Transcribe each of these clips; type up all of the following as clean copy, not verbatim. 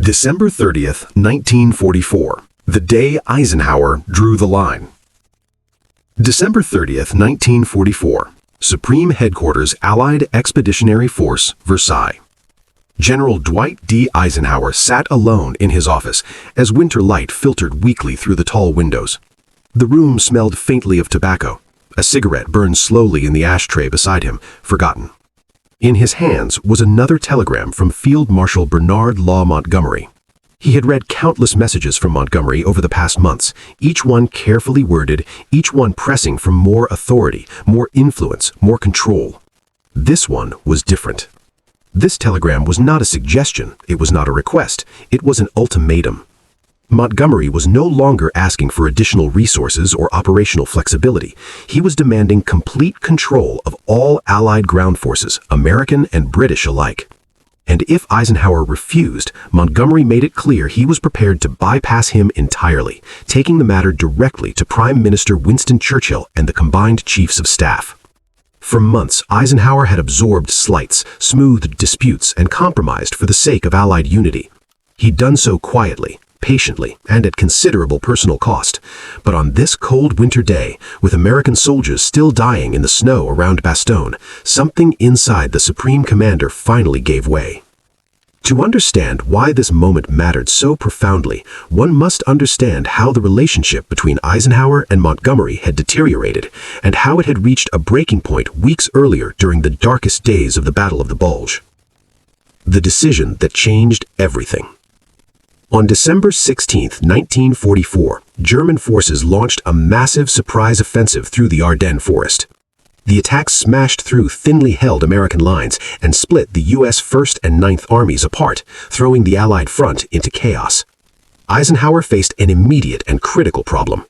December 30th, 1944, the day Eisenhower drew the line. December 30th, 1944, Supreme Headquarters Allied Expeditionary Force, Versailles. General Dwight D. Eisenhower sat alone in his office as winter light filtered weakly through the tall windows. The room smelled faintly of tobacco. A cigarette burned slowly in the ashtray beside him, forgotten. In his hands was another telegram from Field Marshal Bernard Law Montgomery. He had read countless messages from Montgomery over the past months, each one carefully worded, each one pressing for more authority, more influence, more control. This one was different. This telegram was not a suggestion, it was not a request, it was an ultimatum. Montgomery was no longer asking for additional resources or operational flexibility. He was demanding complete control of all Allied ground forces, American and British alike. And if Eisenhower refused, Montgomery made it clear he was prepared to bypass him entirely, taking the matter directly to Prime Minister Winston Churchill and the combined chiefs of staff. For months, Eisenhower had absorbed slights, smoothed disputes, and compromised for the sake of Allied unity. He'd done so quietly, patiently, and at considerable personal cost. But on this cold winter day, with American soldiers still dying in the snow around Bastogne, something inside the Supreme Commander finally gave way. To understand why this moment mattered so profoundly, one must understand how the relationship between Eisenhower and Montgomery had deteriorated, and how it had reached a breaking point weeks earlier during the darkest days of the Battle of the Bulge. The decision that changed everything. On December 16, 1944, German forces launched a massive surprise offensive through the Ardennes forest. The attack smashed through thinly held American lines and split the U.S. 1st and 9th Armies apart, throwing the Allied front into chaos. Eisenhower faced an immediate and critical problem.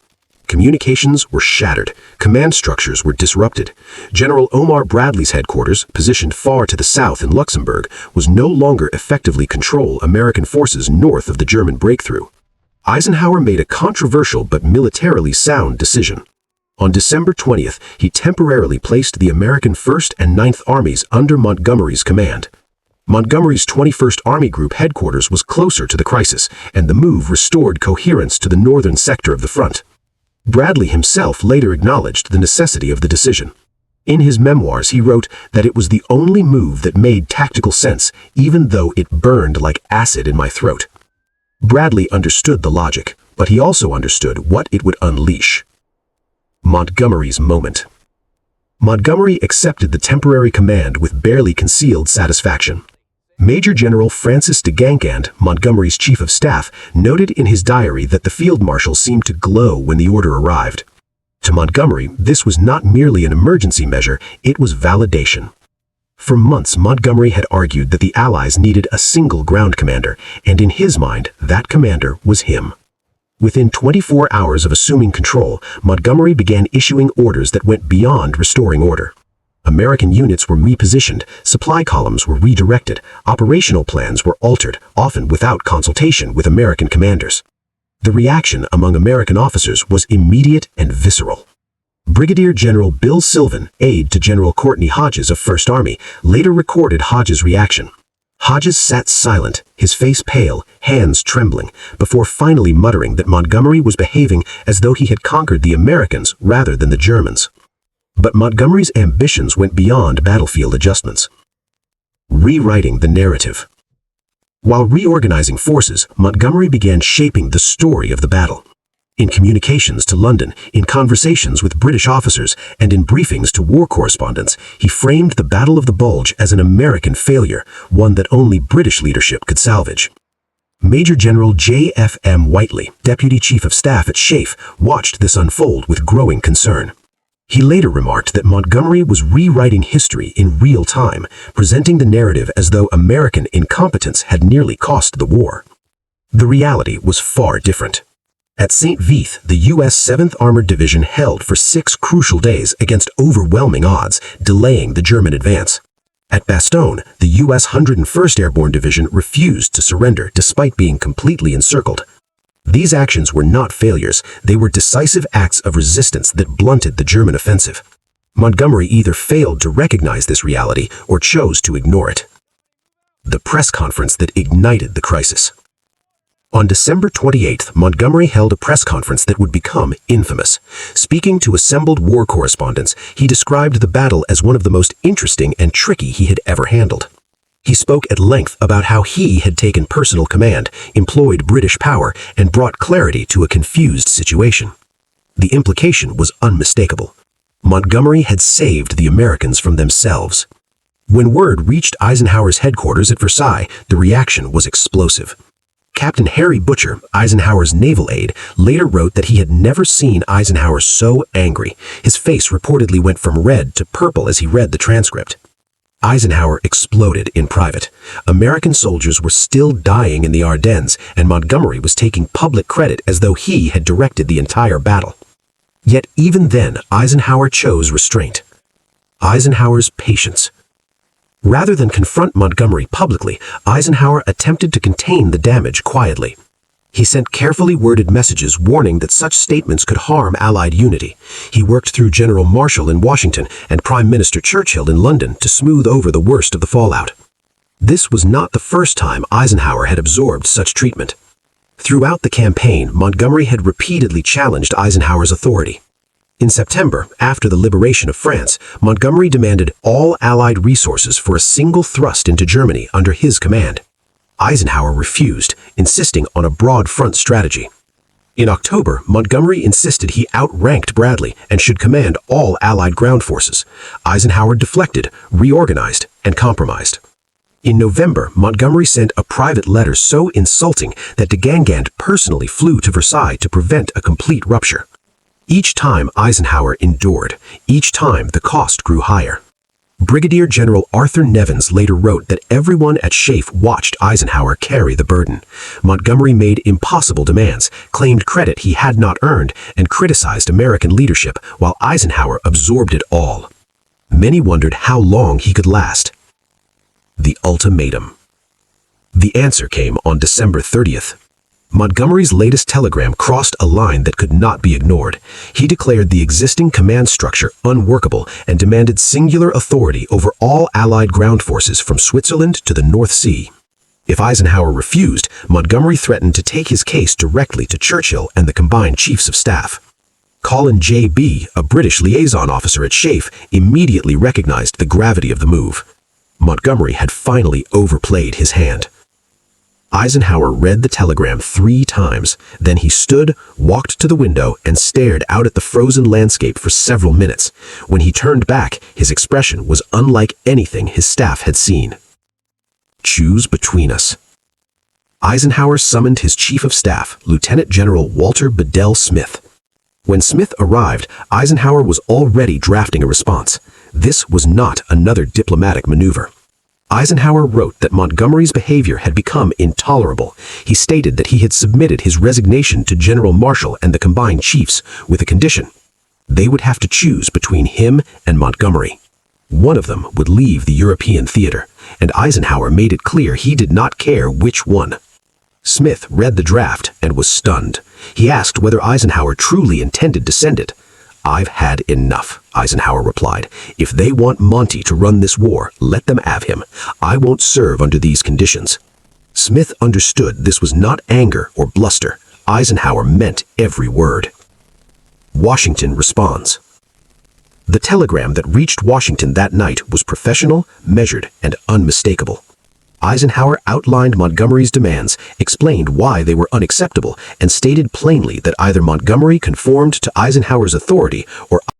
Communications were shattered, command structures were disrupted. General Omar Bradley's headquarters, positioned far to the south in Luxembourg, was no longer effectively control American forces north of the German breakthrough. Eisenhower made a controversial but militarily sound decision. On December 20th, he temporarily placed the American 1st and 9th Armies under Montgomery's command. Montgomery's 21st Army Group headquarters was closer to the crisis, and the move restored coherence to the northern sector of the front. Bradley himself later acknowledged the necessity of the decision. In his memoirs, he wrote that it was the only move that made tactical sense, even though it burned like acid in my throat. Bradley understood the logic, but he also understood what it would unleash. Montgomery's moment. Montgomery accepted the temporary command with barely concealed satisfaction. Major General Francis de Gangand, Montgomery's chief of staff, noted in his diary that the field marshal seemed to glow when the order arrived. To Montgomery, this was not merely an emergency measure, it was validation. For months, Montgomery had argued that the Allies needed a single ground commander, and in his mind, that commander was him. Within 24 hours of assuming control, Montgomery began issuing orders that went beyond restoring order. American units were repositioned, supply columns were redirected, operational plans were altered, often without consultation with American commanders. The reaction among American officers was immediate and visceral. Brigadier General Bill Sylvan, aide to General Courtney Hodges of 1st Army, later recorded Hodges' reaction. Hodges sat silent, his face pale, hands trembling, before finally muttering that Montgomery was behaving as though he had conquered the Americans rather than the Germans. But Montgomery's ambitions went beyond battlefield adjustments. Rewriting the narrative. While reorganizing forces, Montgomery began shaping the story of the battle. In communications to London, in conversations with British officers, and in briefings to war correspondents, he framed the Battle of the Bulge as an American failure, one that only British leadership could salvage. Major General J.F.M. Whiteley, Deputy Chief of Staff at SHAEF, watched this unfold with growing concern. He later remarked that Montgomery was rewriting history in real time, presenting the narrative as though American incompetence had nearly cost the war. The reality was far different. At St. Vith, the U.S. 7th Armored Division held for 6 crucial days against overwhelming odds, delaying the German advance. At Bastogne, the U.S. 101st Airborne Division refused to surrender despite being completely encircled. These actions were not failures, they were decisive acts of resistance that blunted the German offensive. Montgomery either failed to recognize this reality or chose to ignore it. The press conference that ignited the crisis. On December 28th, Montgomery held a press conference that would become infamous. Speaking to assembled war correspondents, he described the battle as one of the most interesting and tricky he had ever handled. He spoke at length about how he had taken personal command, employed British power, and brought clarity to a confused situation. The implication was unmistakable. Montgomery had saved the Americans from themselves. When word reached Eisenhower's headquarters at Versailles, the reaction was explosive. Captain Harry Butcher, Eisenhower's naval aide, later wrote that he had never seen Eisenhower so angry. His face reportedly went from red to purple as he read the transcript. Eisenhower exploded in private. American soldiers were still dying in the Ardennes, and Montgomery was taking public credit as though he had directed the entire battle. Yet even then, Eisenhower chose restraint. Eisenhower's patience. Rather than confront Montgomery publicly, Eisenhower attempted to contain the damage quietly. He sent carefully worded messages warning that such statements could harm Allied unity. He worked through General Marshall in Washington and Prime Minister Churchill in London to smooth over the worst of the fallout. This was not the first time Eisenhower had absorbed such treatment. Throughout the campaign, Montgomery had repeatedly challenged Eisenhower's authority. In September, after the liberation of France, Montgomery demanded all Allied resources for a single thrust into Germany under his command. Eisenhower refused, insisting on a broad front strategy. In October, Montgomery insisted he outranked Bradley and should command all Allied ground forces. Eisenhower deflected, reorganized, and compromised. In November, Montgomery sent a private letter so insulting that de Gangand personally flew to Versailles to prevent a complete rupture. Each time Eisenhower endured, each time the cost grew higher. Brigadier General Arthur Nevins later wrote that everyone at SHAEF watched Eisenhower carry the burden. Montgomery made impossible demands, claimed credit he had not earned, and criticized American leadership while Eisenhower absorbed it all. Many wondered how long he could last. The ultimatum. The answer came on December 30th. Montgomery's latest telegram crossed a line that could not be ignored. He declared the existing command structure unworkable and demanded singular authority over all Allied ground forces from Switzerland to the North Sea. If Eisenhower refused, Montgomery threatened to take his case directly to Churchill and the combined chiefs of staff. Colin J.B., a British liaison officer at SHAEF, immediately recognized the gravity of the move. Montgomery had finally overplayed his hand. Eisenhower read the telegram 3 times. Then he stood, walked to the window, and stared out at the frozen landscape for several minutes. When he turned back, his expression was unlike anything his staff had seen. Choose between us. Eisenhower summoned his chief of staff, Lieutenant General Walter Bedell Smith. When Smith arrived, Eisenhower was already drafting a response. This was not another diplomatic maneuver. Eisenhower wrote that Montgomery's behavior had become intolerable. He stated that he had submitted his resignation to General Marshall and the combined chiefs with a condition. They would have to choose between him and Montgomery. One of them would leave the European theater, and Eisenhower made it clear he did not care which one. Smith read the draft and was stunned. He asked whether Eisenhower truly intended to send it. "I've had enough," Eisenhower replied. "If they want Monty to run this war, let them have him. I won't serve under these conditions." Smith understood this was not anger or bluster. Eisenhower meant every word. Washington responds. The telegram that reached Washington that night was professional, measured, and unmistakable. Eisenhower outlined Montgomery's demands, explained why they were unacceptable, and stated plainly that either Montgomery conformed to Eisenhower's authority or